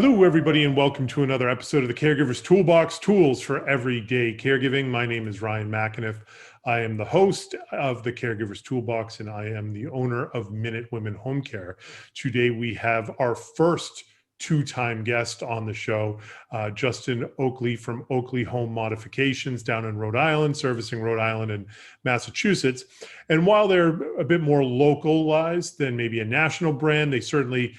Hello, everybody, and welcome to another episode of the Caregiver's Toolbox, Tools for Everyday Caregiving. My name is Ryan McAniff. I am the host of the Caregiver's Toolbox, and I am the owner of Minute Women Home Care. Today, we have our first two-time guest on the show, Justin Oakley from Oakley Home Modifications down in Rhode Island, servicing Rhode Island and Massachusetts. And while they're a bit more localized than maybe a national brand, they certainly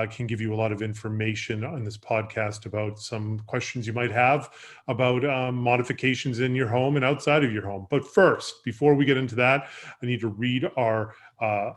can give you a lot of information on this podcast about some questions you might have about modifications in your home and outside of your home. But first, before we get into that, I need to read our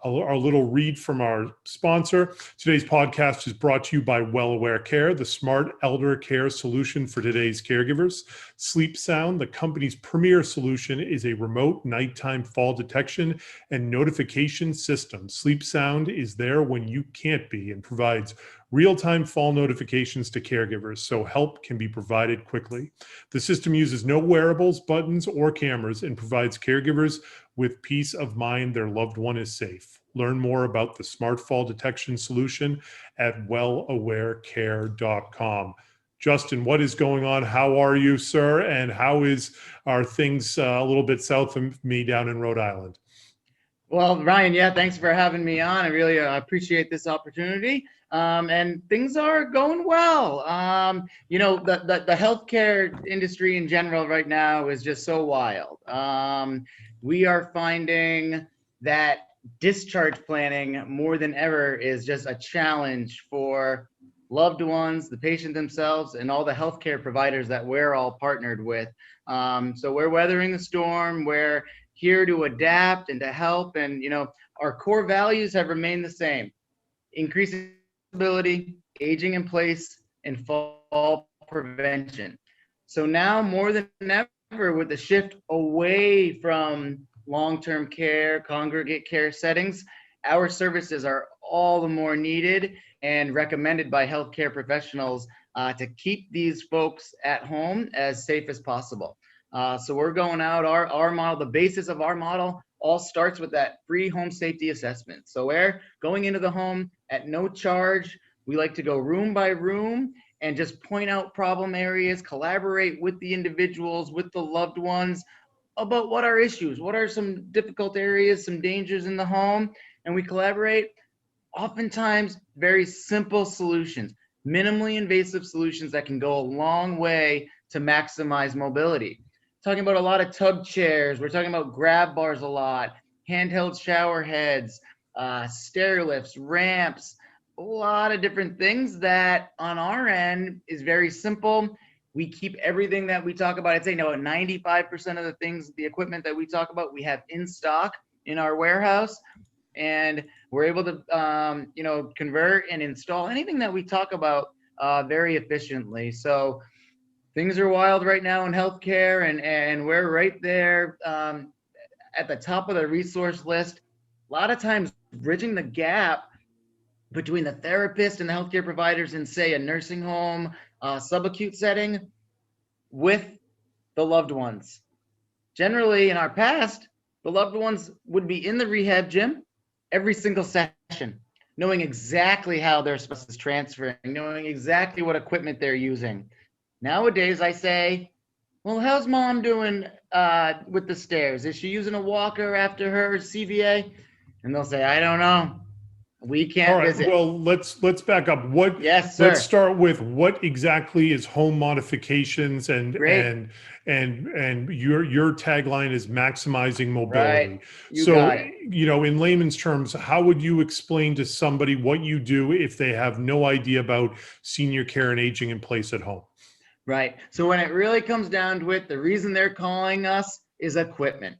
little read from our sponsor. Today's podcast is brought to you by Well Aware Care, the smart elder care solution for today's caregivers. Sleep Sound, the company's premier solution, is a remote nighttime fall detection and notification system. Sleep Sound is there when you can't be and provides real-time fall notifications to caregivers so help can be provided quickly. The system uses no wearables, buttons, or cameras and provides caregivers with peace of mind their loved one is safe. Learn more about the smart fall detection solution at wellawarecare.com. Justin, what is going on? How are you, sir? And how are things a little bit south of me down in Rhode Island? Well, Ryan, thanks for having me on. I really appreciate this opportunity. And things are going well. The healthcare industry in general right now is just so wild. We are finding that discharge planning more than ever is just a challenge for loved ones, the patient themselves, and all the healthcare providers that we're all partnered with. So we're weathering the storm. We're here to adapt and to help. And, our core values have remained the same: increasing ability, aging in place, and fall prevention. So now more than ever, with the shift away from long-term care, congregate care settings, our services are all the more needed and recommended by healthcare professionals to keep these folks at home as safe as possible. So we're going out, our model, the basis of our model all starts with that free home safety assessment. So we're going into the home at no charge. We like to go room by room and just point out problem areas, collaborate with the individuals, with the loved ones about what are issues, what are some difficult areas, some dangers in the home, and we collaborate. Oftentimes, very simple solutions, minimally invasive solutions that can go a long way to maximize mobility. Talking about a lot of tub chairs, we're talking about grab bars a lot, handheld shower heads, stair lifts, ramps, a lot of different things that on our end is very simple. We keep everything that we talk about. I'd say 95% of the things, the equipment that we talk about, we have in stock in our warehouse, and we're able to, convert and install anything that we talk about very efficiently. So things are wild right now in healthcare, and we're right there at the top of the resource list. A lot of times bridging the gap between the therapist and the healthcare providers in, say, a nursing home, subacute setting with the loved ones. Generally, in our past, the loved ones would be in the rehab gym every single session, knowing exactly how their spouse is transferring, knowing exactly what equipment they're using. Nowadays, I say, well, how's mom doing with the stairs? Is she using a walker after her CVA? And they'll say, I don't know. We can't visit. Well, let's back up. Yes, sir. Let's start with what exactly is home modifications, and your tagline is maximizing mobility. Right. You got it. In layman's terms, how would you explain to somebody what you do if they have no idea about senior care and aging in place at home? Right. So when it really comes down to it, the reason they're calling us is equipment.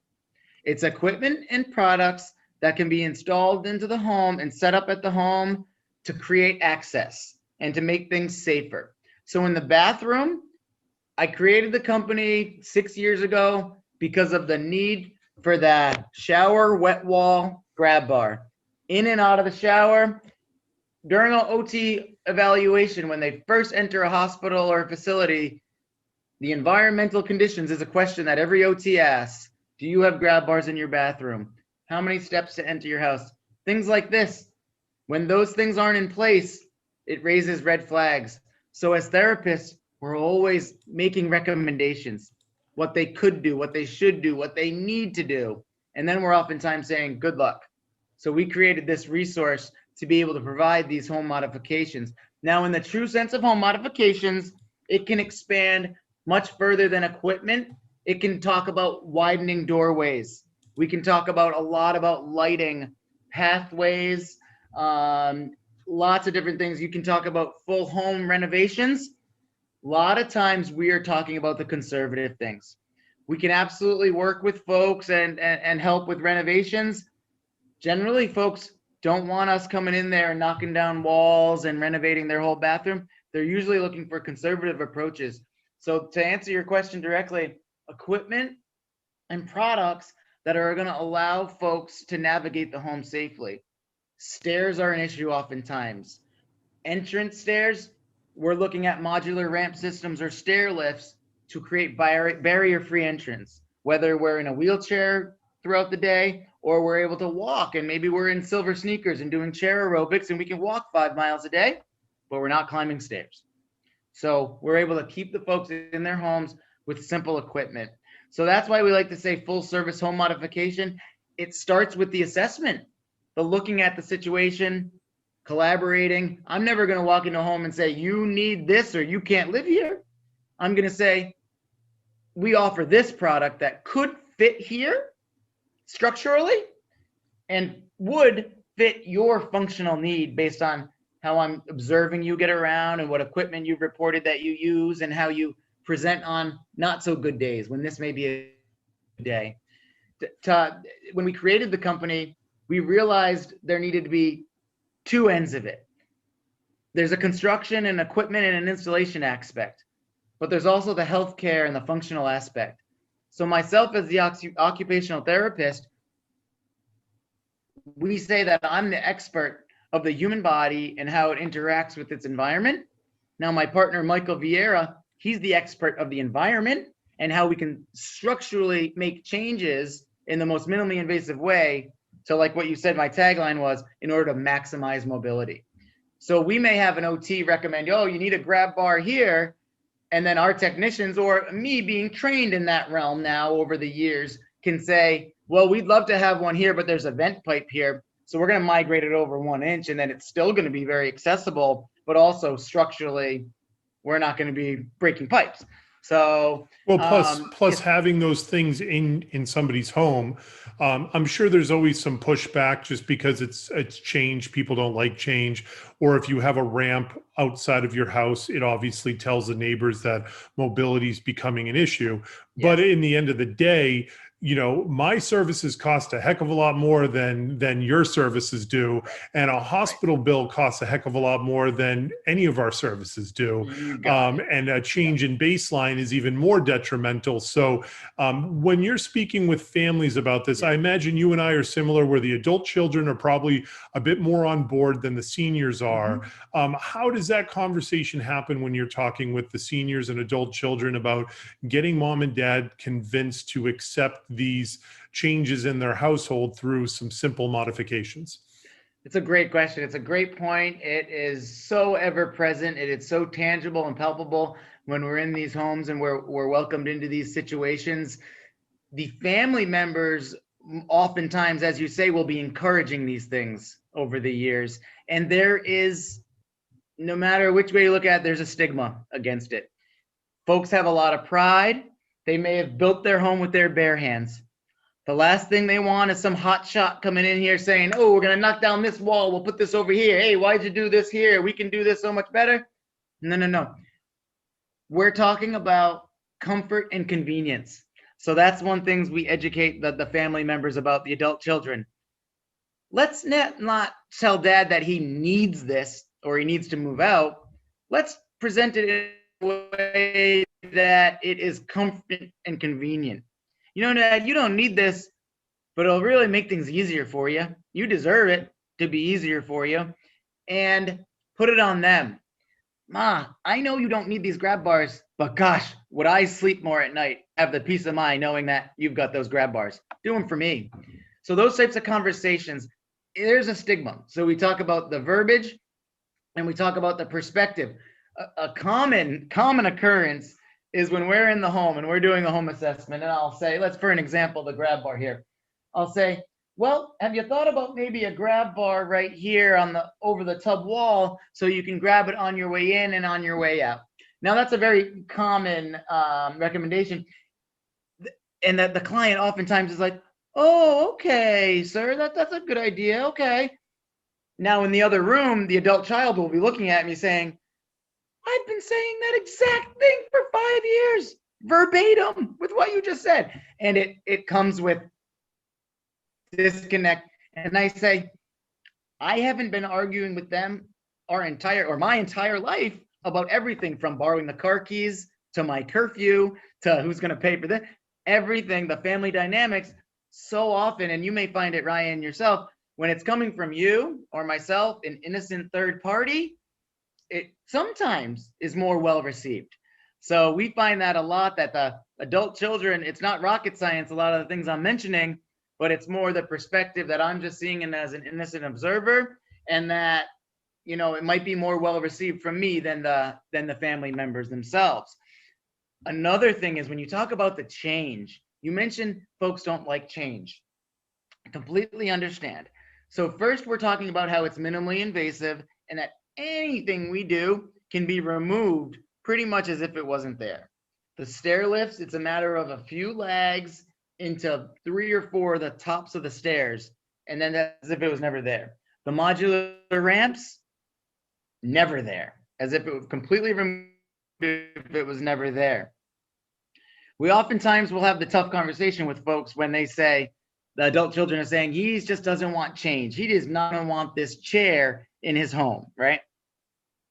It's equipment and products that can be installed into the home and set up at the home to create access and to make things safer. So in the bathroom, I created the company 6 years ago because of the need for that shower wet wall grab bar. In and out of the shower, during an OT evaluation, when they first enter a hospital or a facility, the environmental conditions is a question that every OT asks. Do you have grab bars in your bathroom? How many steps to enter your house? Things like this. When those things aren't in place, it raises red flags. So as therapists, we're always making recommendations, what they could do, what they should do, what they need to do. And then we're oftentimes saying, good luck. So we created this resource to be able to provide these home modifications. Now, in the true sense of home modifications, it can expand much further than equipment. It can talk about widening doorways. We can talk about a lot about lighting, pathways, lots of different things. You can talk about full home renovations. A lot of times we are talking about the conservative things. We can absolutely work with folks and help with renovations. Generally, folks don't want us coming in there and knocking down walls and renovating their whole bathroom. They're usually looking for conservative approaches. So to answer your question directly, equipment and products that are going to allow folks to navigate the home safely. Stairs are an issue oftentimes. Entrance stairs, we're looking at modular ramp systems or stair lifts to create barrier-free entrance, whether we're in a wheelchair throughout the day or we're able to walk, and maybe we're in silver sneakers and doing chair aerobics and we can walk 5 miles a day, but we're not climbing stairs. So we're able to keep the folks in their homes with simple equipment. So that's why we like to say full service home modification. It starts with the assessment, the looking at the situation, collaborating. I'm never going to walk into a home and say, you need this or you can't live here. I'm going to say, we offer this product that could fit here structurally and would fit your functional need based on how I'm observing you get around and what equipment you've reported that you use and how you present on not so good days when this may be a good day. When we created the company, we realized there needed to be two ends of it. There's a construction and equipment and an installation aspect, but there's also the healthcare and the functional aspect. So myself as the occupational therapist, we say that I'm the expert of the human body and how it interacts with its environment. Now my partner, Michael Vieira, he's the expert of the environment and how we can structurally make changes in the most minimally invasive way. So like what you said, my tagline was, in order to maximize mobility. So we may have an OT recommend, oh, you need a grab bar here. And then our technicians, or me being trained in that realm now over the years, can say, well, we'd love to have one here, but there's a vent pipe here. So we're going to migrate it over 1 inch, and then it's still going to be very accessible, but also structurally, we're not going to be breaking pipes. So well, plus having those things in somebody's home, I'm sure there's always some pushback just because it's change. People don't like change. Or if you have a ramp outside of your house, it obviously tells the neighbors that mobility is becoming an issue. Yes. But in the end of the day, you know, my services cost a heck of a lot more than your services do. And a hospital bill costs a heck of a lot more than any of our services do. And a change in baseline is even more detrimental. So when you're speaking with families about this, I imagine you and I are similar, where the adult children are probably a bit more on board than the seniors are. How does that conversation happen when you're talking with the seniors and adult children about getting mom and dad convinced to accept these changes in their household through some simple modifications? It's a great question. It's a great point. It is so ever present. It is so tangible and palpable when we're in these homes and we're welcomed into these situations. The family members oftentimes, as you say, will be encouraging these things over the years. And there is, no matter which way you look at it, there's a stigma against it. Folks have a lot of pride. They may have built their home with their bare hands. The last thing they want is some hot shot coming in here saying, oh, we're going to knock down this wall. We'll put this over here. Hey, why'd you do this here? We can do this so much better. No. We're talking about comfort and convenience. So that's one thing we educate the family members about, the adult children. Let's not tell dad that he needs this or he needs to move out. Let's present it in a way that it is comfort and convenient. You know, Dad, you don't need this, but it'll really make things easier for you. You deserve it to be easier for you. And put it on them. Ma, I know you don't need these grab bars, but gosh, would I sleep more at night, have the peace of mind knowing that you've got those grab bars. Do them for me. So those types of conversations, there's a stigma. So we talk about the verbiage and we talk about the perspective. a common occurrence is when we're in the home and we're doing a home assessment, and I'll say, let's, for an example, the grab bar here. I'll say, well, have you thought about maybe a grab bar right here on the over the tub wall so you can grab it on your way in and on your way out? Now, that's a very common recommendation, and that the client oftentimes is like, oh, okay, sir, that's a good idea. Okay. Now, in the other room, the adult child will be looking at me saying, I've been saying that exact thing for 5 years, verbatim with what you just said. And it comes with disconnect. And I say, I haven't been arguing with them my entire life about everything from borrowing the car keys to my curfew to who's going to pay for this, everything, the family dynamics. So often, and you may find it, Ryan, yourself, when it's coming from you or myself, an innocent third party, it sometimes is more well received. So we find that a lot, that the adult children, it's not rocket science, a lot of the things I'm mentioning, but it's more the perspective that I'm just seeing it as an innocent observer, and that, you know, it might be more well received from me than the family members themselves. Another thing is when you talk about the change, you mentioned folks don't like change. I completely understand. So first, we're talking about how it's minimally invasive and that anything we do can be removed pretty much as if it wasn't there. The stair lifts, it's a matter of a few legs into 3 or 4 of the tops of the stairs, and then as if it was never there. The modular ramps, never there, as if it was completely removed if it was never there. We oftentimes will have the tough conversation with folks when they say, the adult children are saying, he just doesn't want change. He does not want this chair in his home, right?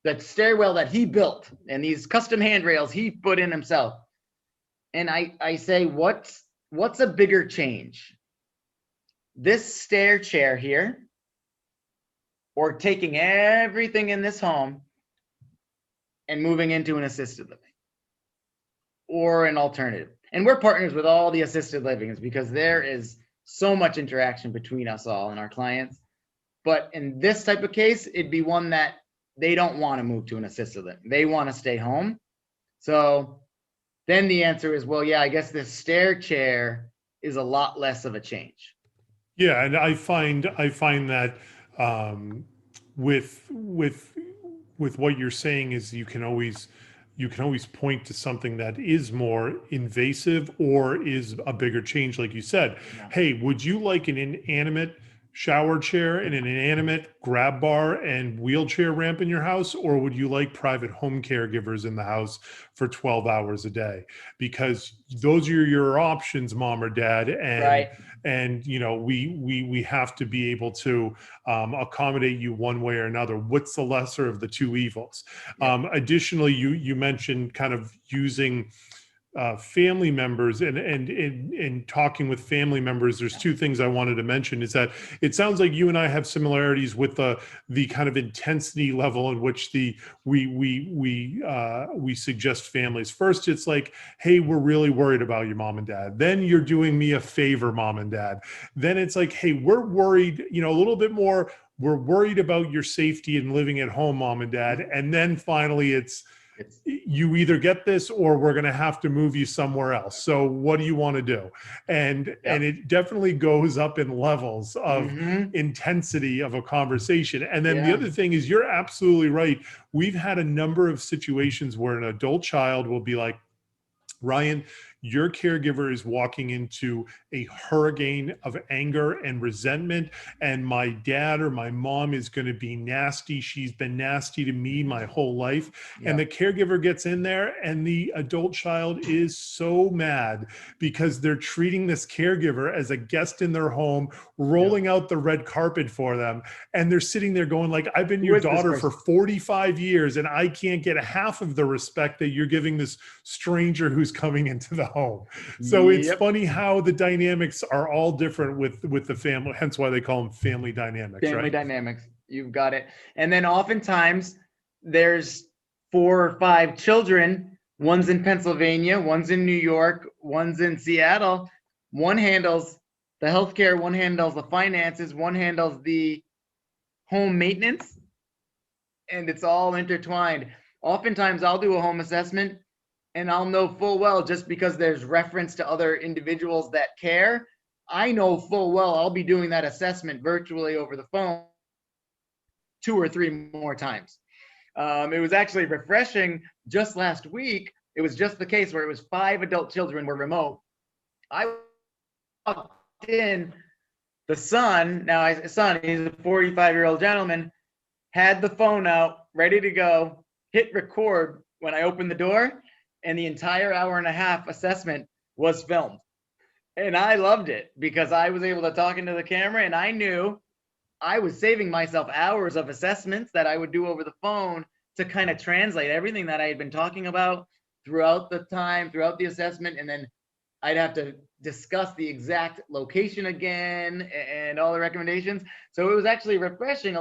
That stairwell that he built and these custom handrails he put in himself. And I say, what's a bigger change? This stair chair here, or taking everything in this home and moving into an assisted living or an alternative? And we're partners with all the assisted livings because there is so much interaction between us all and our clients. But in this type of case, it'd be one that they don't want to move to an assisted living. They want to stay home. So then the answer is, well, yeah, I guess this stair chair is a lot less of a change. Yeah, and I find that with what you're saying is you can always point to something that is more invasive or is a bigger change, like you said. Yeah. Hey, would you like an inanimate shower chair and an inanimate grab bar and wheelchair ramp in your house, or would you like private home caregivers in the house for 12 hours a day? Because those are your options, mom or dad, and Right. And you know, we have to be able to accommodate you one way or another. What's the lesser of the two evils? Yep. Additionally, you mentioned kind of using family members and talking with family members. There's two things I wanted to mention. Is that it sounds like you and I have similarities with the kind of intensity level in which we suggest families. First, it's like, hey, we're really worried about you, mom and dad. Then you're doing me a favor, mom and dad. Then it's like, hey, we're worried, you know, a little bit more. We're worried about your safety and living at home, mom and dad. And then finally, it's you either get this or we're going to have to move you somewhere else. So what do you want to do? And it definitely goes up in levels of intensity of a conversation. And then the other thing is, you're absolutely right. We've had a number of situations where an adult child will be like, Ryan, your caregiver is walking into a hurricane of anger and resentment, and my dad or my mom is going to be nasty. She's been nasty to me my whole life. Yeah. And the caregiver gets in there, and the adult child is so mad because they're treating this caregiver as a guest in their home, rolling out the red carpet for them. And they're sitting there going like, I've been your daughter for 45 years, and I can't get half of the respect that you're giving this stranger who's coming into the home. So it's funny how the dynamics are all different with the family, hence why they call them family dynamics. Family dynamics, you've got it. And then oftentimes there's 4 or 5 children, one's in Pennsylvania, one's in New York, one's in Seattle. One handles the healthcare, one handles the finances, one handles the home maintenance, and it's all intertwined. oftentimes I'll do a home assessment and I'll know full well, just because there's reference to other individuals that care, I know full well I'll be doing that assessment virtually over the phone 2 or 3 more times. It was actually refreshing just last week. It was just the case where it was 5 adult children were remote. I walked in, the son, he's a 45-year-old gentleman, had the phone out, ready to go, hit record when I opened the door, and the entire hour and a half assessment was filmed. And I loved it because I was able to talk into the camera, and I knew I was saving myself hours of assessments that I would do over the phone to kind of translate everything that I had been talking about throughout the assessment. And then I'd have to discuss the exact location again and all the recommendations. So it was actually refreshing.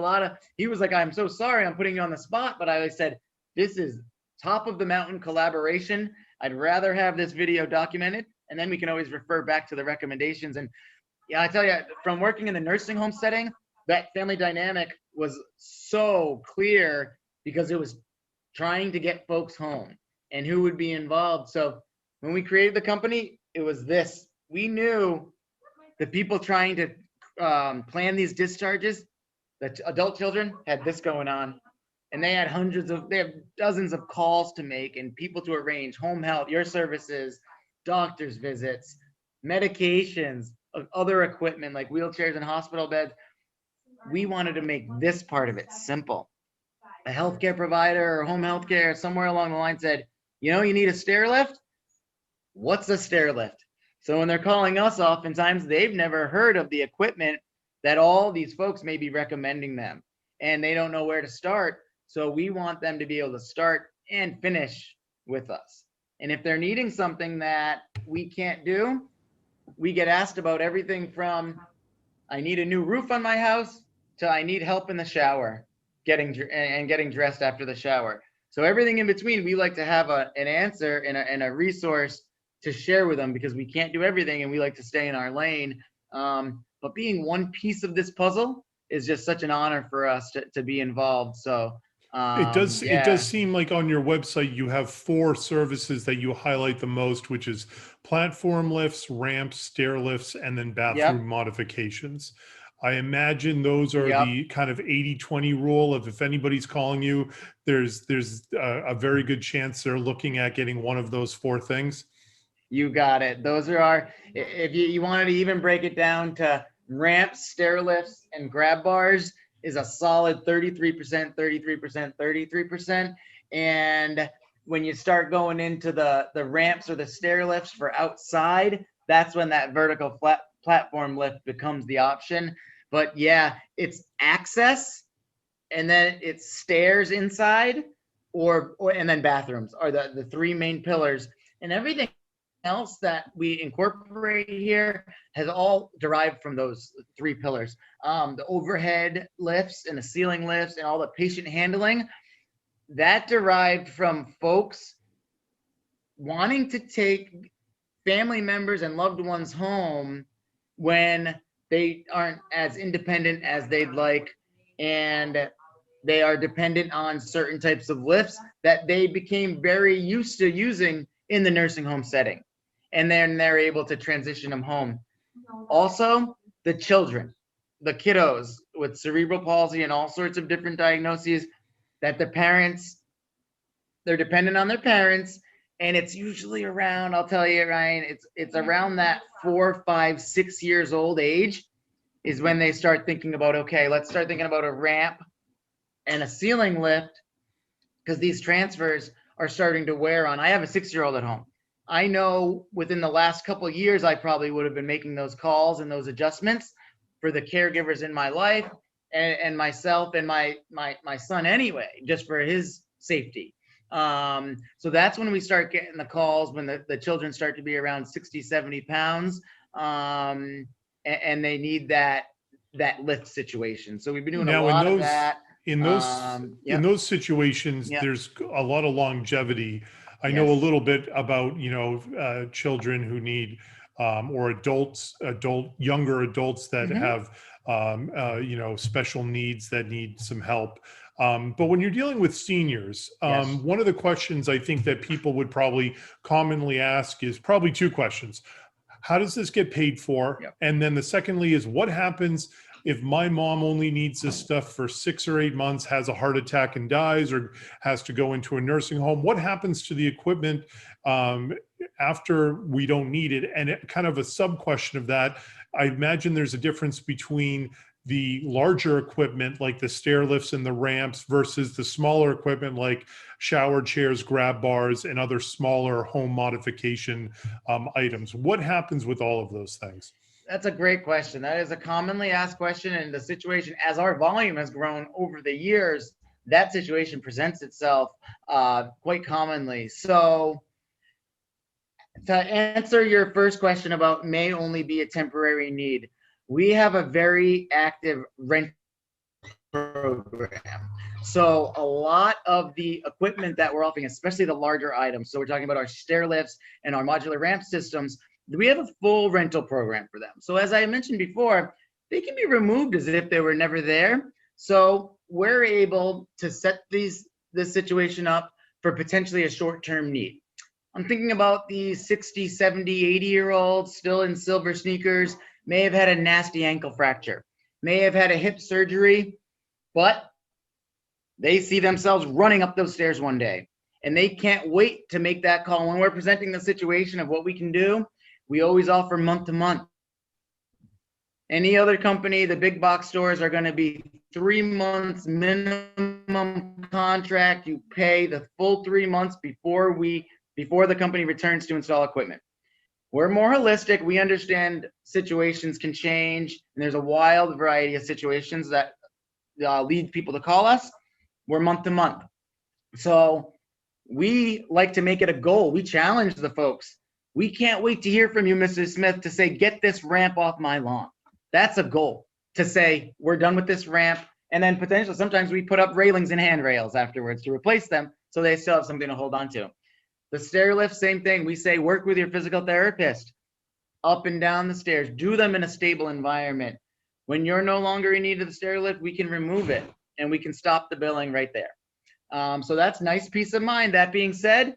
He was like, I'm so sorry I'm putting you on the spot, but I said, this is top of the mountain collaboration. I'd rather have this video documented, and then we can always refer back to the recommendations. And yeah, I tell you, from working in the nursing home setting, that family dynamic was so clear because it was trying to get folks home and who would be involved. So when we created the company, it was this. We knew the people trying to plan these discharges, the adult children had this going on, and they have dozens of calls to make and people to arrange home health, your services, doctor's visits, medications, other equipment like wheelchairs and hospital beds. We wanted to make this part of it simple. A healthcare provider or home healthcare somewhere along the line said, you need a stair lift? What's a stair lift? So when they're calling us, oftentimes they've never heard of the equipment that all these folks may be recommending them, and they don't know where to start. So we want them to be able to start and finish with us. And if they're needing something that we can't do, we get asked about everything from, I need a new roof on my house, to I need help in the shower, getting dressed after the shower. So everything in between, we like to have an answer and a resource to share with them, because we can't do everything and we like to stay in our lane. But being one piece of this puzzle is just such an honor for us to be involved. So it does seem like on your website you have 4 services that you highlight the most, which is platform lifts, ramps, stair lifts, and then bathroom modifications. I imagine those are the kind of 80-20 rule of, if anybody's calling you, there's a very good chance they're looking at getting one of those 4 things. You got it. Those are if you wanted to even break it down to ramps, stair lifts, and grab bars, is a solid 33%, 33%, 33%. And when you start going into the ramps or the stair lifts for outside, that's when that vertical platform lift becomes the option. But yeah, it's access, and then it's stairs inside, and then bathrooms are the 3 main pillars. And everything else that we incorporate here has all derived from those 3 pillars. The overhead lifts and the ceiling lifts and all the patient handling, that derived from folks wanting to take family members and loved ones home when they aren't as independent as they'd like, and they are dependent on certain types of lifts that they became very used to using in the nursing home setting. And then they're able to transition them home. Also, the children, the kiddos with cerebral palsy and all sorts of different diagnoses, that the parents, they're dependent on their parents. And it's usually around, I'll tell you, Ryan, it's around that 4, 5, 6 years old age is when they start thinking about, okay, let's start thinking about a ramp and a ceiling lift, because these transfers are starting to wear on. I have a 6-year-old at home. I know within the last couple of years, I probably would have been making those calls and those adjustments for the caregivers in my life and myself and my son anyway, just for his safety. So that's when we start getting the calls, when the children start to be around 60, 70 pounds, and they need that lift situation. So we've been doing a lot of that. In those situations, there's a lot of longevity. I know a little bit about, children who need, or younger adults that have special needs that need some help. But when you're dealing with seniors, Yes. one of the questions I think that people would probably commonly ask is probably two questions. How does this get paid for? Yep. And then the secondly is, what happens if my mom only needs this stuff for 6 or 8 months, has a heart attack and dies, or has to go into a nursing home? What happens to the equipment after we don't need it? And kind of a sub question of that, I imagine there's a difference between the larger equipment like the stair lifts and the ramps versus the smaller equipment like shower chairs, grab bars, and other smaller home modification items. What happens with all of those things? That's a great question. That is a commonly asked question, and the situation, as our volume has grown over the years, that situation presents itself quite commonly. So to answer your first question about may only be a temporary need, we have a very active rent program. So a lot of the equipment that we're offering, especially the larger items, so we're talking about our stair lifts and our modular ramp systems, we have a full rental program for them. So as I mentioned before, they can be removed as if they were never there. So we're able to set this situation up for potentially a short-term need. I'm thinking about the 60, 70, 80-year-olds still in silver sneakers, may have had a nasty ankle fracture, may have had a hip surgery, but they see themselves running up those stairs one day and they can't wait to make that call. When we're presenting the situation of what we can do, we always offer month to month. Any other company, the big box stores, are going to be 3 months minimum contract. You pay the full 3 months before the company returns to install equipment. We're more holistic. We understand situations can change, and there's a wild variety of situations that lead people to call us. We're month to month. So we like to make it a goal. We challenge the folks. We can't wait to hear from you, Mrs. Smith, to say, get this ramp off my lawn. That's a goal, to say, we're done with this ramp. And then potentially, sometimes we put up railings and handrails afterwards to replace them so they still have something to hold on to. The stair lift, same thing. We say, work with your physical therapist up and down the stairs. Do them in a stable environment. When you're no longer in need of the stair lift, we can remove it and we can stop the billing right there. So that's nice peace of mind. That being said,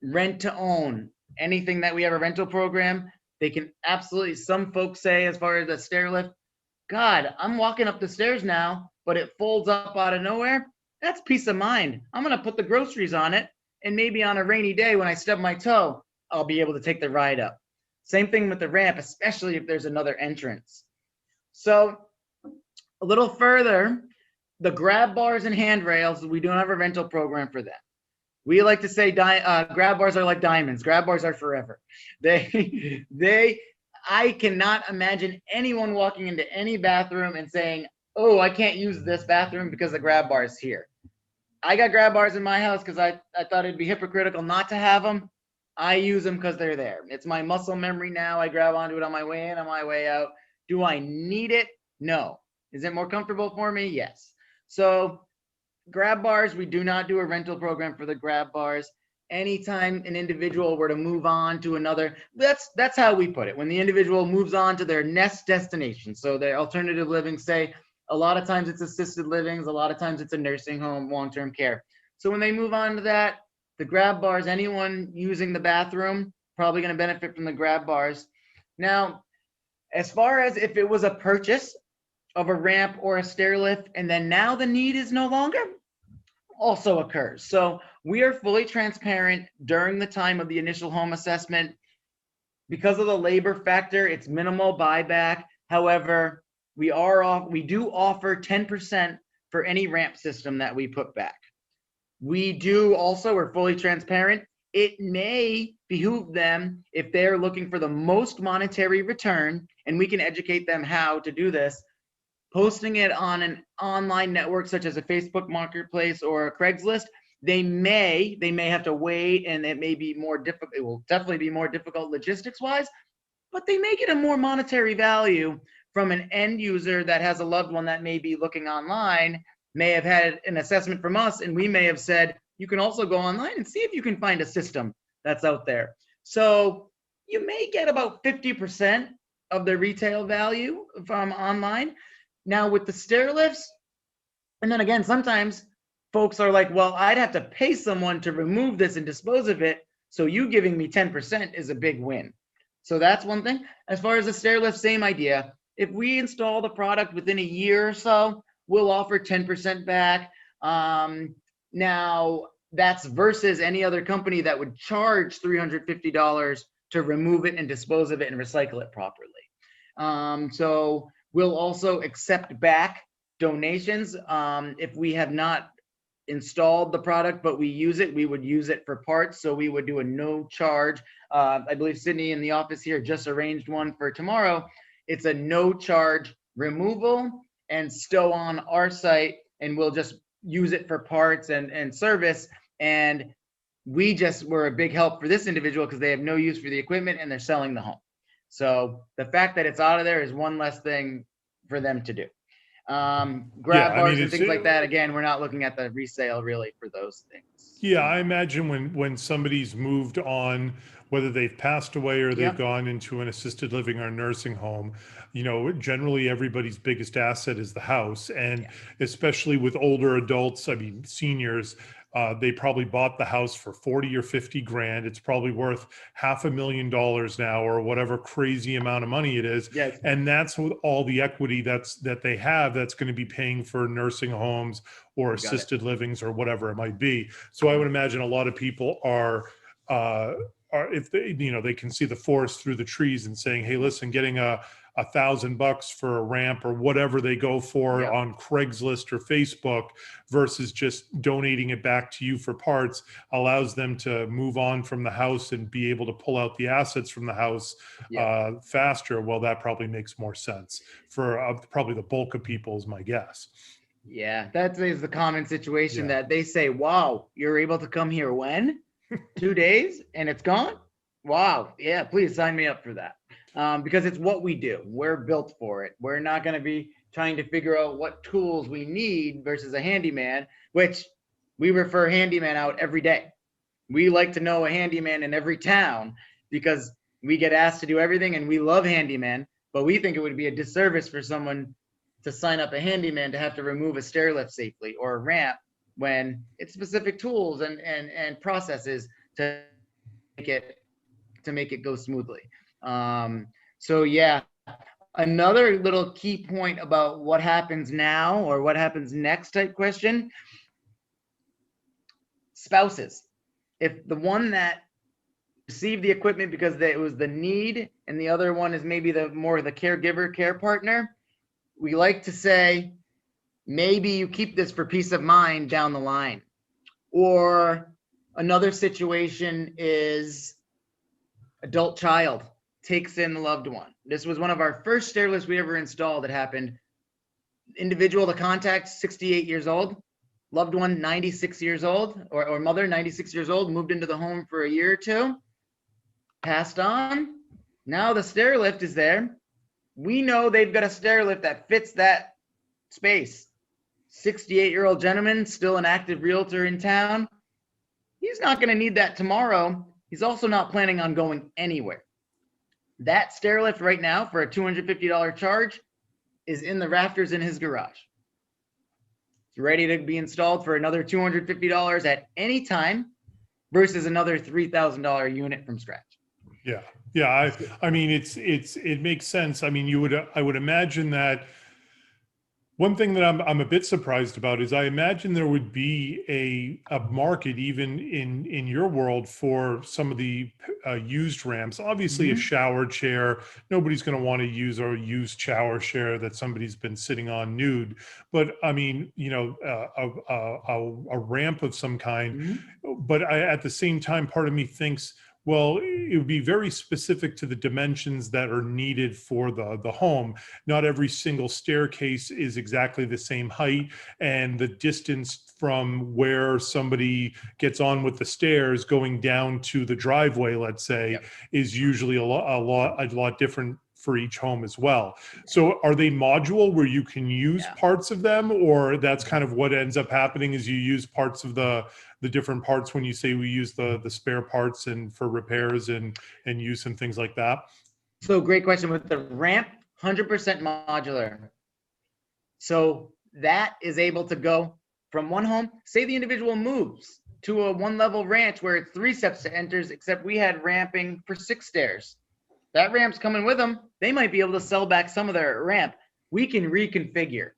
rent to own. Anything that we have a rental program, they can absolutely, some folks say as far as the stair lift, God, I'm walking up the stairs now, but it folds up out of nowhere. That's peace of mind. I'm going to put the groceries on it, and maybe on a rainy day when I stub my toe, I'll be able to take the ride up. Same thing with the ramp, especially if there's another entrance. So a little further, the grab bars and handrails, we don't have a rental program for them. We like to say grab bars are like diamonds. Grab bars are forever. I cannot imagine anyone walking into any bathroom and saying, oh, I can't use this bathroom because the grab bar is here. I got grab bars in my house because I thought it'd be hypocritical not to have them. I use them because they're there. It's my muscle memory now. I grab onto it on my way in, on my way out. Do I need it? No. Is it more comfortable for me? Yes. So grab bars, we do not do a rental program for the grab bars. Anytime an individual were to move on to another, that's how we put it. When the individual moves on to their next destination, so their alternative living, say, a lot of times it's assisted livings, a lot of times it's a nursing home, long-term care. So when they move on to that, the grab bars, anyone using the bathroom, probably going to benefit from the grab bars. Now, as far as if it was a purchase of a ramp or a stair lift, and then now the need is no longer, also occurs. So we are fully transparent during the time of the initial home assessment. Because of the labor factor, it's minimal buyback. However, we do offer 10% for any ramp system that we put back. We do also, we're fully transparent. It may behoove them, if they're looking for the most monetary return, and we can educate them how to do this, posting it on an online network such as a Facebook Marketplace or a Craigslist. They may have to wait, and it may be more difficult. It will definitely be more difficult logistics wise, but they may get a more monetary value from an end user that has a loved one that may be looking online, may have had an assessment from us, and we may have said, you can also go online and see if you can find a system that's out there. So you may get about 50% of the retail value from online. Now with the stair lifts, and then again, sometimes folks are like, well, I'd have to pay someone to remove this and dispose of it. So you giving me 10% is a big win. So that's one thing. As far as the stair lift, same idea. If we install the product within a year or so, we'll offer 10% back. Now, that's versus any other company that would charge $350 to remove it and dispose of it and recycle it properly. So we'll also accept back donations. If we have not installed the product, but we use it, we would use it for parts. So we would do a no charge. I believe Sydney in the office here just arranged one for tomorrow. It's a no charge removal and stow on our site, and we'll just use it for parts and service. And we just were a big help for this individual because they have no use for the equipment and they're selling the home. So the fact that it's out of there is one less thing for them to do. Grab bars and things like that. Again, we're not looking at the resale really for those things. Yeah, I imagine when somebody's moved on, whether they've passed away or they've gone into an assisted living or nursing home, generally everybody's biggest asset is the house. And especially with older adults, I mean, seniors, they probably bought the house for 40 or 50 grand. It's probably worth $500,000 now or whatever crazy amount of money it is. Yes. And that's with all the equity that they have that's going to be paying for nursing homes or assisted livings or whatever it might be. So I would imagine a lot of people are if they, they can see the forest through the trees and saying, hey, listen, getting $1,000 for a ramp or whatever they go for on Craigslist or Facebook versus just donating it back to you for parts allows them to move on from the house and be able to pull out the assets from the house faster. Well, that probably makes more sense for probably the bulk of people is my guess. Yeah, that is the common situation that they say, wow, you're able to come here when? 2 days and it's gone? Wow. Yeah, please sign me up for that. Because it's what we do. We're built for it. We're not going to be trying to figure out what tools we need versus a handyman, which we refer handyman out every day. We like to know a handyman in every town because we get asked to do everything and we love handyman, but we think it would be a disservice for someone to sign up a handyman to have to remove a stair lift safely or a ramp when it's specific tools and processes to make it go smoothly. So yeah, another little key point about what happens now or what happens next type question, spouses. If the one that received the equipment because it was the need and the other one is maybe the caregiver, care partner, we like to say, maybe you keep this for peace of mind down the line. Or another situation is adult child takes in the loved one. This was one of our first stair lifts we ever installed that happened. Individual to contact, 68 years old. Loved one, 96 years old, or mother, 96 years old, moved into the home for a year or two, passed on. Now the stair lift is there. We know they've got a stair lift that fits that space. 68-year-old gentleman, still an active realtor in town. He's not going to need that tomorrow. He's also not planning on going anywhere. That stair lift right now for a $250 charge is in the rafters in his garage. It's ready to be installed for another $250 at any time versus another $3,000 unit from scratch. Yeah. Yeah. I mean, it makes sense. I mean, I would imagine that one thing that I'm a bit surprised about is I imagine there would be a market even in your world for some of the used ramps. Obviously, a shower chair, nobody's going to want to use a used shower chair that somebody's been sitting on nude. But I mean, a ramp of some kind. But at the same time, part of me thinks, well, it would be very specific to the dimensions that are needed for the home. Not every single staircase is exactly the same height, and the distance from where somebody gets on with the stairs going down to the driveway, let's say, is usually a lot different for each home as well. So are they modular where you can use parts of them, or that's kind of what ends up happening is you use parts of the different parts when you say we use the spare parts and for repairs and use and things like that? So great question with the ramp, 100% modular. So that is able to go from one home. Say the individual moves to a one-level ranch where it's 3 steps to enters, except we had ramping for 6 stairs. That ramp's coming with them. They might be able to sell back some of their ramp. We can reconfigure.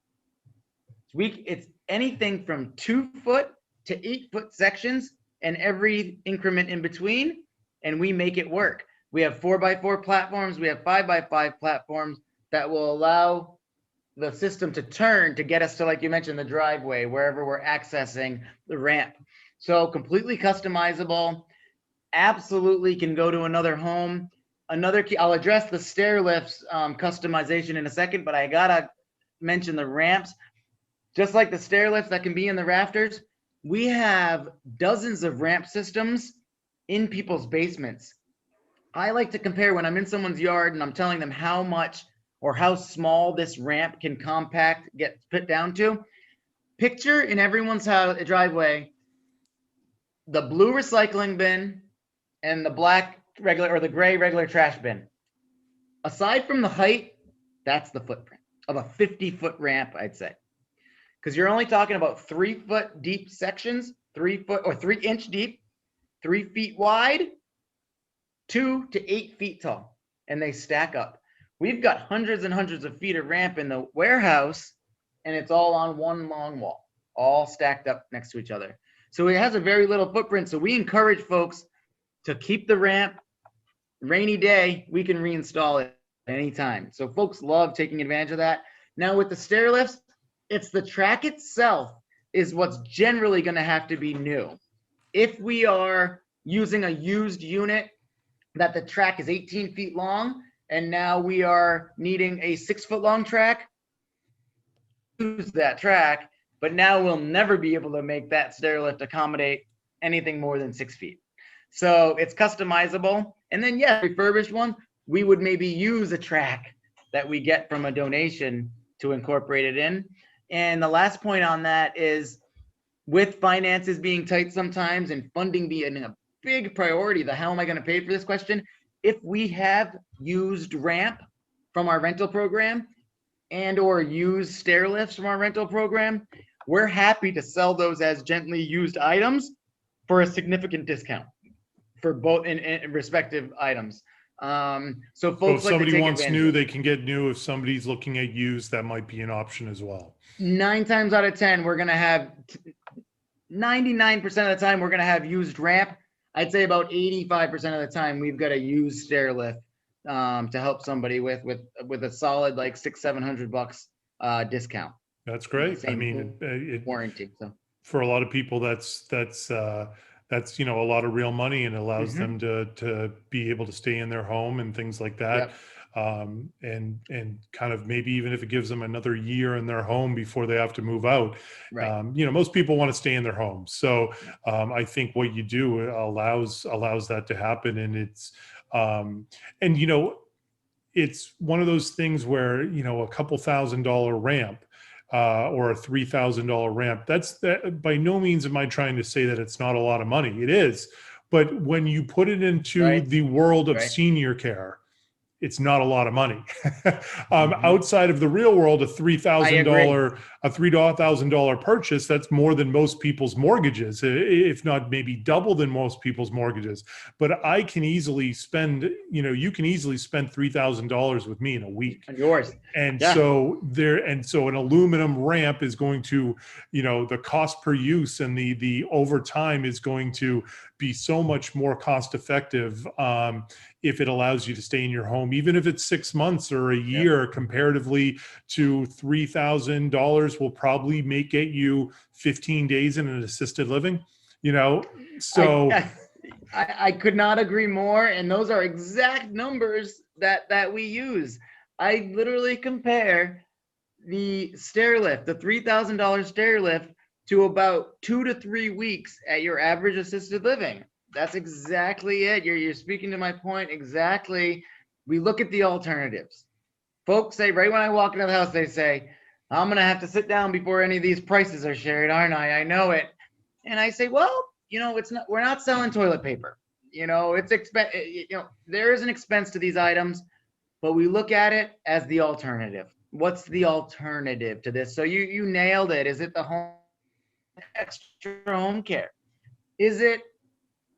It's anything from 2-foot to 8-foot sections and every increment in between, and we make it work. We have 4x4 platforms. We have 5x5 platforms that will allow the system to turn to get us to, like you mentioned, the driveway, wherever we're accessing the ramp. So completely customizable, absolutely can go to another home. Another key, I'll address the stair lifts customization in a second, but I gotta mention the ramps. Just like the stair lifts that can be in the rafters, we have dozens of ramp systems in people's basements. I like to compare when I'm in someone's yard and I'm telling them how much or how small this ramp can get put down to. Picture in everyone's house, driveway, the blue recycling bin and the black regular or the gray regular trash bin. Aside from the height, that's the footprint of a 50-foot ramp, I'd say. Because you're only talking about 3-foot deep sections, 3-foot or 3-inch deep, 3 feet wide, 2 to 8 feet tall, and they stack up. We've got hundreds and hundreds of feet of ramp in the warehouse, and it's all on one long wall, all stacked up next to each other. So it has a very little footprint. So we encourage folks to keep the ramp. Rainy day, we can reinstall it anytime. So folks love taking advantage of that. Now with the stair lifts, it's the track itself is what's generally going to have to be new. If we are using a used unit that the track is 18 feet long, and now we are needing a 6-foot long track, use that track, but now we'll never be able to make that stair lift accommodate anything more than 6 feet. So it's customizable. And then, yeah, refurbished one, we would maybe use a track that we get from a donation to incorporate it in. And the last point on that is, with finances being tight sometimes and funding being a big priority, the how am I going to pay for this question? If we have used ramp from our rental program and or used stair lifts from our rental program, we're happy to sell those as gently used items for a significant discount for both in respective items. So folks, so if somebody like wants new, they can get new. If somebody's looking at used, that might be an option as well. 9 times out of 10, we're going to have 99% of the time we're going to have used ramp. I'd say about 85% of the time we've got a used stair lift to help somebody with a solid like $600-700 discount. That's great. I mean, warranty. So for a lot of people, that's a lot of real money, and allows them to be able to stay in their home and things like that. Yep. And kind of maybe even if it gives them another year in their home before they have to move out. Right. Most people want to stay in their home. So I think what you do allows that to happen. And it's, it's one of those things where, a couple $1,000 ramp or a $3,000 ramp, that by no means am I trying to say that it's not a lot of money. It is. But when you put it into the world of senior care, it's not a lot of money. Outside of the real world, a $3,000 purchase, that's more than most people's mortgages, if not maybe double than most people's mortgages. But I can easily spend, you can easily spend $3,000 with me in a week. And yours. And so an aluminum ramp is going to, the cost per use and the over time is going to be so much more cost effective if it allows you to stay in your home, even if it's 6 months or a year. Comparatively to $3,000 will probably get you 15 days in an assisted living, so. I could not agree more. And those are exact numbers that we use. I literally compare the stair lift, the $3,000 stair lift, to about 2 to 3 weeks at your average assisted living. That's exactly it. You're speaking to my point exactly. We look at the alternatives. Folks say, right when I walk into the house, they say, I'm going to have to sit down before any of these prices are shared, aren't I? I know it. And I say, well, it's not, we're not selling toilet paper. It's there is an expense to these items. but we look at it as the alternative. What's the alternative to this? So you nailed it. Is it the home extra home care? Is it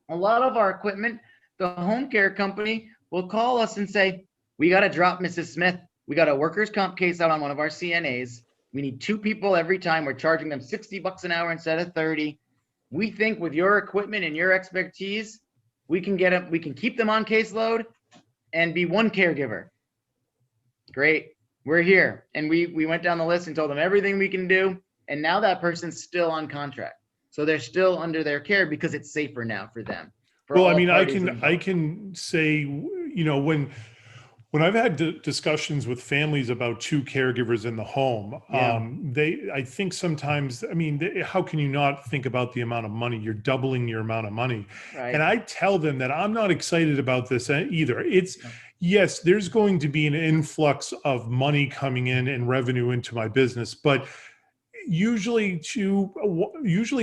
a lot of our equipment? The home care company will call us and say, we got to drop Mrs. Smith. We got a workers' comp case out on one of our CNAs. We need 2 people every time. We're charging them $60 an hour instead of 30. We think with your equipment and your expertise, we can get them, we can keep them on caseload and be 1 caregiver. Great. We're here. And we went down the list and told them everything we can do. And now that person's still on contract. So they're still under their care because it's safer now for them. Well, I mean, I can say, when I've had discussions with families about 2 caregivers in the home, I think sometimes, I mean, how can you not think about the amount of money? You're doubling your amount of money. Right. And I tell them that I'm not excited about this either. Yes, there's going to be an influx of money coming in and revenue into my business, but usually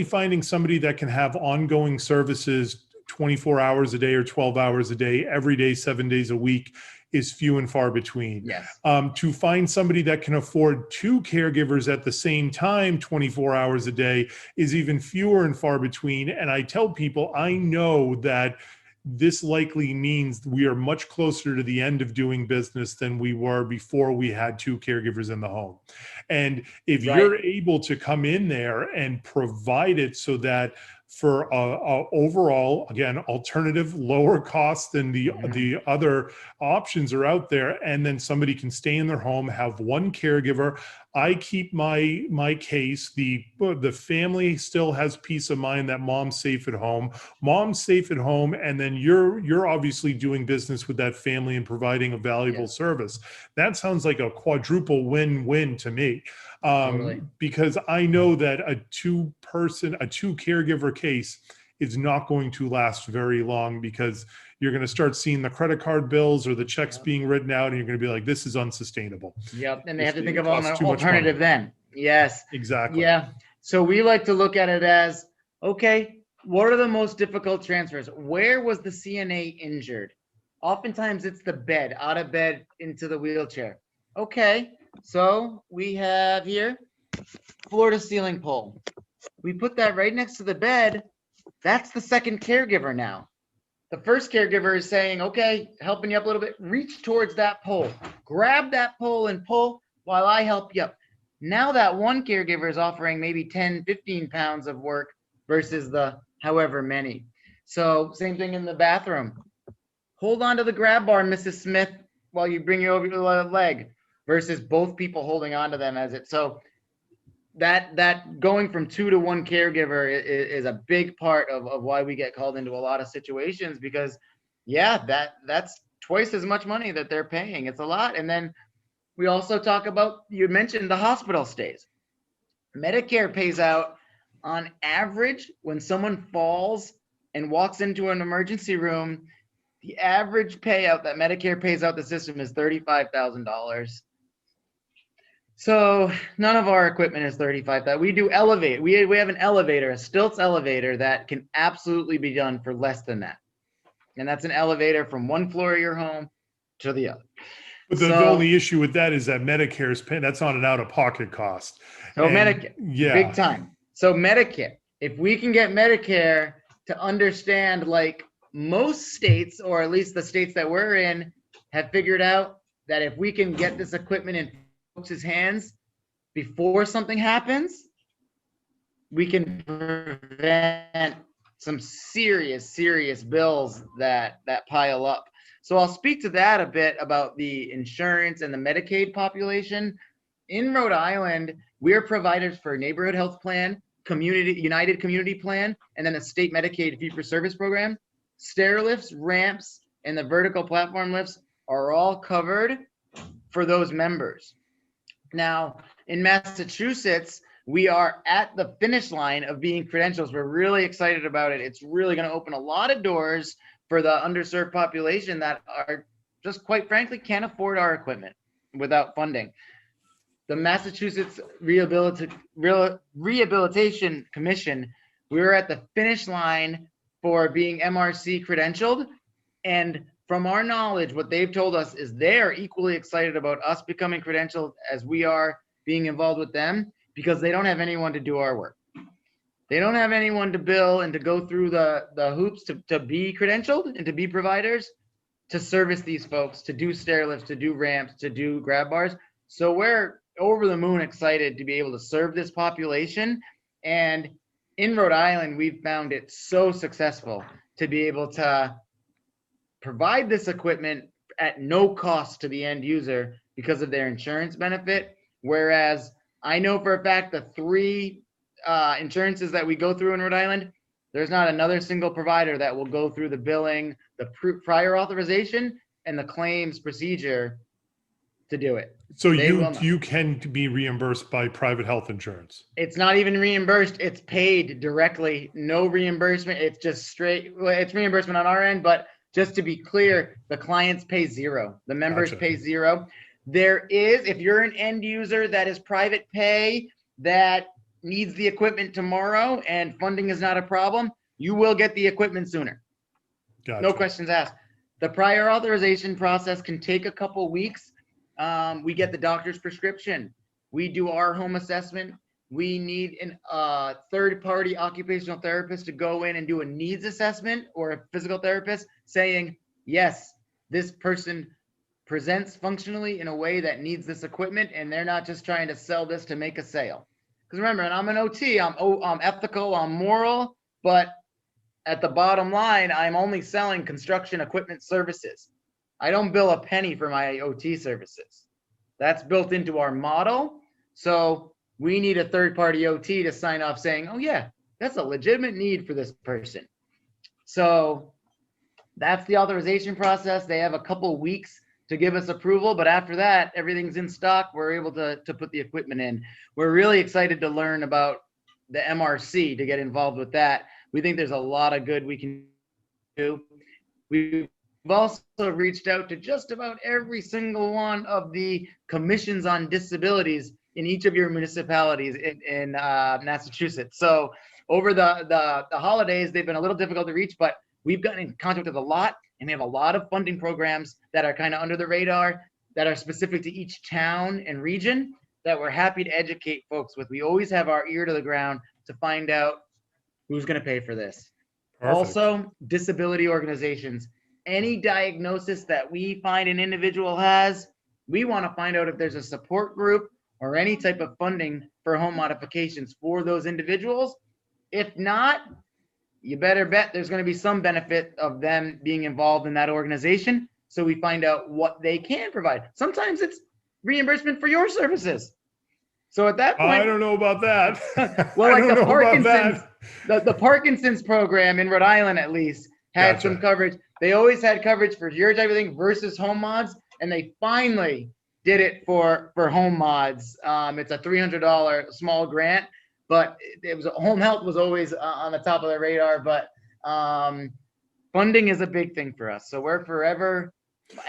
finding somebody that can have ongoing services 24 hours a day or 12 hours a day, every day, 7 days a week is few and far between. Yes. To find somebody that can afford 2 caregivers at the same time, 24 hours a day, is even fewer and far between. And I tell people, I know that this likely means we are much closer to the end of doing business than we were before we had 2 caregivers in the home. And if you're able to come in there and provide it so that for overall, again, alternative, lower cost than the other options are out there, and then somebody can stay in their home, have 1 caregiver. I keep my case. The family still has peace of mind that mom's safe at home. Mom's safe at home, and then you're obviously doing business with that family and providing a valuable service. That sounds like a quadruple win-win to me. Totally. Because I know that a 2 caregiver case is not going to last very long, because you're going to start seeing the credit card bills or the checks being written out, and you're going to be like, this is unsustainable. Yep. And they have to think of an alternative then. Yes. Exactly. Yeah. So we like to look at it as, okay, what are the most difficult transfers? Where was the CNA injured? Oftentimes it's the bed, out of bed into the wheelchair. Okay. So we have here floor to ceiling pole. We put that right next to the bed. That's the second caregiver now. The first caregiver is saying, okay, helping you up a little bit, reach towards that pole, grab that pole and pull while I help you up. Now that 1 caregiver is offering maybe 10, 15 pounds of work versus the however many. So same thing in the bathroom. Hold on to the grab bar, Mrs. Smith, while you bring your leg, versus both people holding on to them as it. So that going from 2 to 1 caregiver is a big part of why we get called into a lot of situations, because that's twice as much money that they're paying. It's a lot. And then we also talk about, you mentioned the hospital stays. Medicare pays out on average when someone falls and walks into an emergency room. The average payout that Medicare pays out the system is $35,000. So none of our equipment is $35,000. We do elevate. We have an elevator, a stilts elevator that can absolutely be done for less than that. And that's an elevator from 1 floor of your home to the other. But the only issue with that is that Medicare is paying. That's not an out-of-pocket cost. So Medicare, big time. So Medicare, if we can get Medicare to understand, like most states, or at least the states that we're in, have figured out that if we can get this equipment in folks' hands before something happens, we can prevent some serious bills that pile up. So I'll speak to that a bit about the insurance and the Medicaid population. In Rhode Island, we're providers for neighborhood health plan, United Community Plan, and then a state Medicaid fee-for-service program. Stair lifts, ramps, and the vertical platform lifts are all covered for those members. Now, in Massachusetts, we are at the finish line of being credentials. We're really excited about it. It's really going to open a lot of doors for the underserved population that are just, quite frankly, can't afford our equipment without funding. The Massachusetts Rehabilitation Commission, we're at the finish line for being MRC credentialed, and from our knowledge, what they've told us is they're equally excited about us becoming credentialed as we are being involved with them, because they don't have anyone to do our work. They don't have anyone to bill and to go through the hoops to be credentialed and to be providers, to service these folks, to do stair lifts, to do ramps, to do grab bars. So we're over the moon excited to be able to serve this population. And in Rhode Island, we've found it so successful to be able to provide this equipment at no cost to the end user because of their insurance benefit. Whereas I know for a fact the 3 insurances that we go through in Rhode Island, there's not another single provider that will go through the billing, the prior authorization, and the claims procedure to do it. So you can be reimbursed by private health insurance. It's not even reimbursed. It's paid directly. No reimbursement. It's just straight. Well, it's reimbursement on our end, but just to be clear, the clients pay zero. The members pay zero. There is, if you're an end user that is private pay that needs the equipment tomorrow and funding is not a problem, you will get the equipment sooner. Gotcha. No questions asked. The prior authorization process can take a couple weeks. We get the doctor's prescription. We do our home assessment. We need a third-party occupational therapist to go in and do a needs assessment, or a physical therapist saying, yes, this person presents functionally in a way that needs this equipment, and they're not just trying to sell this to make a sale. Because remember, and I'm an OT, I'm ethical, I'm moral, but at the bottom line, I'm only selling construction equipment services. I don't bill a penny for my OT services. That's built into our model. So we need a third-party OT to sign off saying, oh yeah, that's a legitimate need for this person. So that's the authorization process. They have a couple weeks to give us approval, but after that, everything's in stock. We're able to put the equipment in. We're really excited to learn about the MRC, to get involved with that. We think there's a lot of good we can do. We've also reached out to just about every single one of the commissions on disabilities in each of your municipalities in Massachusetts. So over the holidays, they've been a little difficult to reach, but we've gotten in contact with a lot, and we have a lot of funding programs that are kind of under the radar, that are specific to each town and region, that we're happy to educate folks with. We always have our ear to the ground to find out who's going to pay for this. Perfect. Also, disability organizations. Any diagnosis that we find an individual has, we want to find out if there's a support group or any type of funding for home modifications for those individuals. If not, you better bet there's going to be some benefit of them being involved in that organization. So we find out what they can provide. Sometimes it's reimbursement for your services. So at that point, I don't know about that. well, like the Parkinson's, the Parkinson's program in Rhode Island, at least, had some coverage. They always had coverage for your type of thing versus home mods, and they finally did it for home mods. It's a $300 small grant, but it was home health was always on the top of the radar. But funding is a big thing for us, so we're forever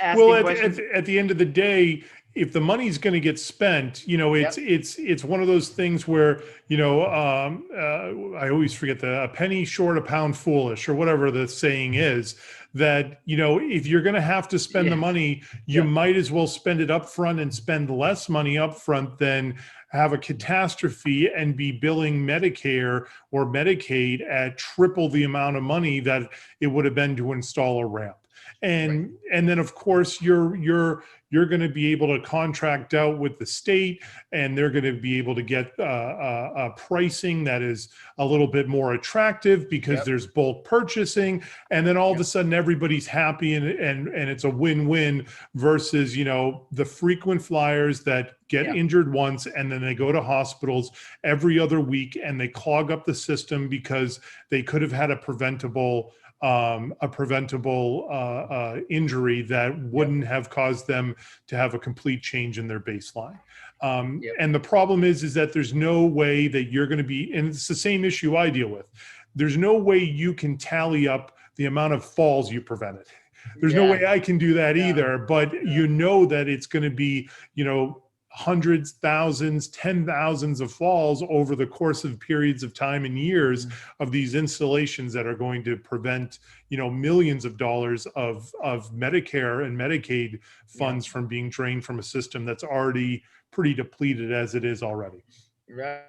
asking questions. At the end of the day, if the money's going to get spent, it's one of those things where, I always forget a penny short, a pound foolish, or whatever the saying is, that, if you're going to have to spend the money, you might as well spend it up front and spend less money up front than have a catastrophe and be billing Medicare or Medicaid at triple the amount of money that it would have been to install a ramp. And then of course you're going to be able to contract out with the state, and they're going to be able to get a pricing that is a little bit more attractive because there's bulk purchasing, and then all of a sudden everybody's happy and it's a win-win versus the frequent flyers that get injured once and then they go to hospitals every other week and they clog up the system because they could have had a preventable injury that wouldn't have caused them to have a complete change in their baseline. And the problem is that there's no way that you're going to be, and it's the same issue I deal with. There's no way you can tally up the amount of falls you prevented. There's no way I can do that either, but that it's going to be, hundreds, thousands, 10,000s of falls over the course of periods of time and years of these installations that are going to prevent, millions of dollars of Medicare and Medicaid funds from being drained from a system that's already pretty depleted as it is already. Right.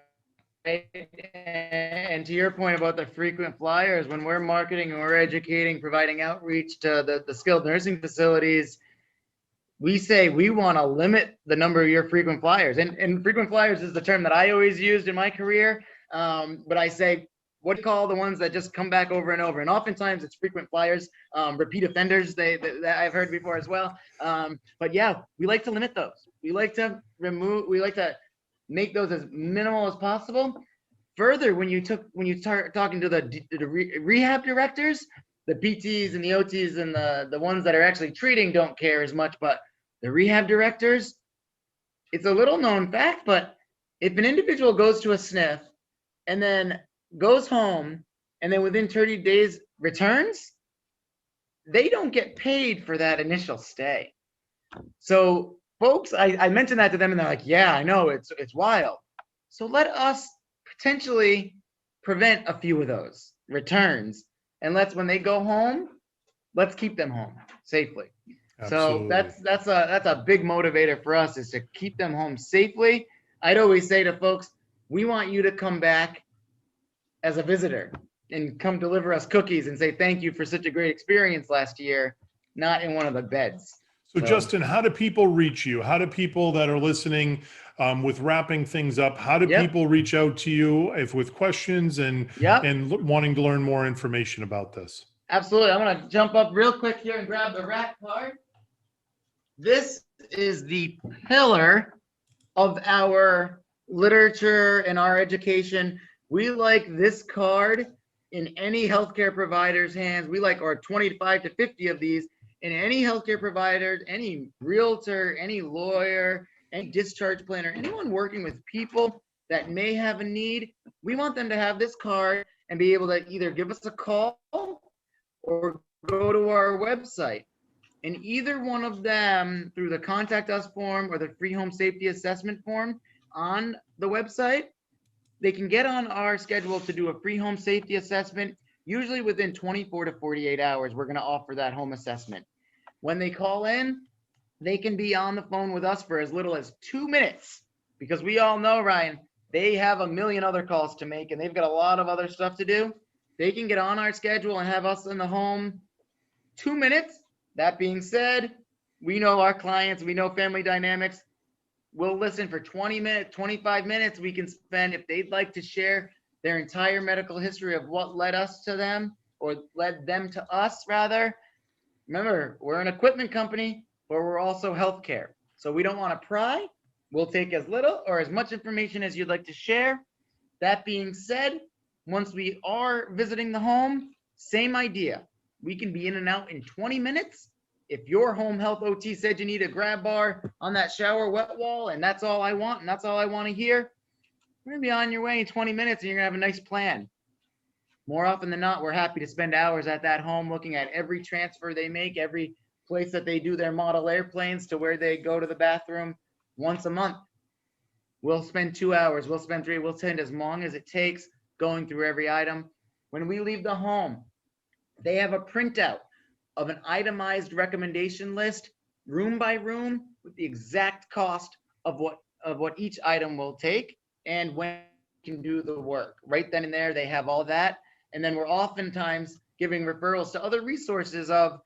And to your point about the frequent flyers, when we're marketing and we're educating, providing outreach to the skilled nursing facilities, we say we want to limit the number of your frequent flyers. And frequent flyers is the term that I always used in my career. But I say, what do you call the ones that just come back over and over? And oftentimes it's frequent flyers, repeat offenders, that I've heard before as well. But yeah, we like to limit those. We like to make those as minimal as possible. Further, when you start talking to the rehab directors, the PTs and the OTs and the ones that are actually treating don't care as much, but the rehab directors, it's a little known fact, but if an individual goes to a sniff and then goes home and then within 30 days returns, they don't get paid for that initial stay. So folks, I mentioned that to them and they're like, yeah, I know, it's wild. So let us potentially prevent a few of those returns, and when they go home, let's keep them home safely. Absolutely. So that's a big motivator for us, is to keep them home safely. I'd always say to folks, we want you to come back as a visitor and come deliver us cookies and say thank you for such a great experience last year, not in one of the beds. So Justin, how do people reach you? How do people that are listening, with wrapping things up, how do people reach out to you with questions and wanting to learn more information about this? Absolutely. I'm going to jump up real quick here and grab the rack card. This is the pillar of our literature and our education. We like this card in any healthcare provider's hands. We like, or 25 to 50 of these in any healthcare provider, any realtor, any lawyer, any discharge planner, anyone working with people that may have a need. We want them to have this card and be able to either give us a call or go to our website. And either one of them, through the contact us form or the free home safety assessment form on the website, they can get on our schedule to do a free home safety assessment. Usually within 24 to 48 hours, we're going to offer that home assessment. When they call in, they can be on the phone with us for as little as 2 minutes, because we all know, Ryan, they have a million other calls to make and they've got a lot of other stuff to do. They can get on our schedule and have us in the home 2 minutes. That being said, we know our clients, we know family dynamics. We'll listen for 20 minutes, 25 minutes. We can spend, if they'd like to share their entire medical history of what led us to them, or led them to us rather. Remember, we're an equipment company, but we're also healthcare. So we don't want to pry. We'll take as little or as much information as you'd like to share. That being said, once we are visiting the home, same idea. We can be in and out in 20 minutes. If your home health OT said you need a grab bar on that shower wet wall and that's all I want and that's all I want to hear, we're going to be on your way in 20 minutes and you're going to have a nice plan. More often than not, we're happy to spend hours at that home looking at every transfer they make, every place that they do their model airplanes to where they go to the bathroom once a month. We'll spend 2 hours, we'll spend 3, we'll spend as long as it takes going through every item. When we leave the home, they have a printout of an itemized recommendation list, room by room, with the exact cost of what each item will take and when you can do the work. Right then and there, they have all that. And then we're oftentimes giving referrals to other resources of,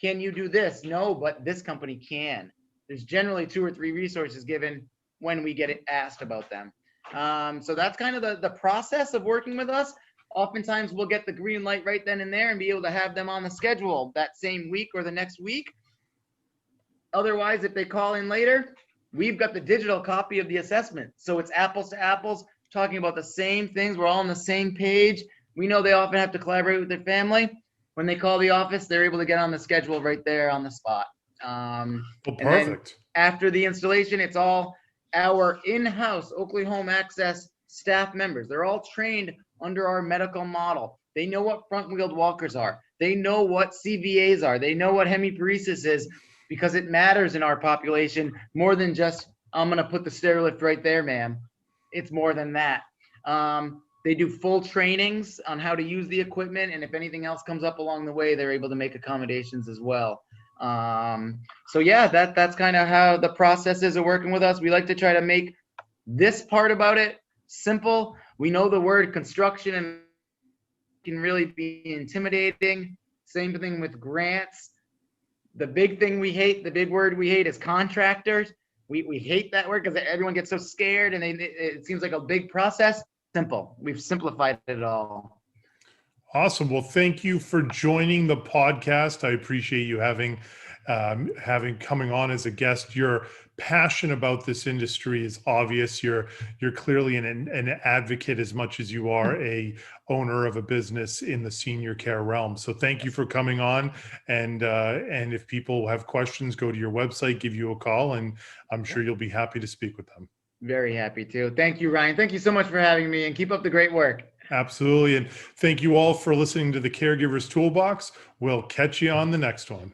can you do this? No, but this company can. There's generally 2 or 3 resources given when we get asked about them. So that's kind of the process of working with us. Oftentimes we'll get the green light right then and there and be able to have them on the schedule that same week or the next week. Otherwise, if they call in later, we've got the digital copy of the assessment. So it's apples to apples, talking about the same things. We're all on the same page. We know they often have to collaborate with their family. When they call the office, they're able to get on the schedule right there on the spot. Well, perfect. After the installation, it's all our in-house Oakley Home Access staff members. They're all trained under our medical model. They know what front-wheeled walkers are. They know what CVAs are. They know what hemiparesis is, because it matters in our population more than just I'm going to put the stair lift right there, ma'am. It's more than that. They do full trainings on how to use the equipment, and if anything else comes up along the way, they're able to make accommodations as well. So yeah, that's kind of how the processes are working with us. We like to try to make this part about it simple. We know the word construction and can really be intimidating. Same thing with grants. The big thing we hate, the big word we hate is contractors. We hate that word because everyone gets so scared and it seems like a big process. Simple. We've simplified it all. Awesome. Well, thank you for joining the podcast. I appreciate you having coming on as a guest. Your passion about this industry is obvious. You're clearly an advocate as much as you are a owner of a business in the senior care realm. So thank you for coming on. And if people have questions, go to your website, give you a call, and I'm sure you'll be happy to speak with them. Very happy to. Thank you, Ryan. Thank you so much for having me, and keep up the great work. Absolutely. And thank you all for listening to the Caregivers Toolbox. We'll catch you on the next one.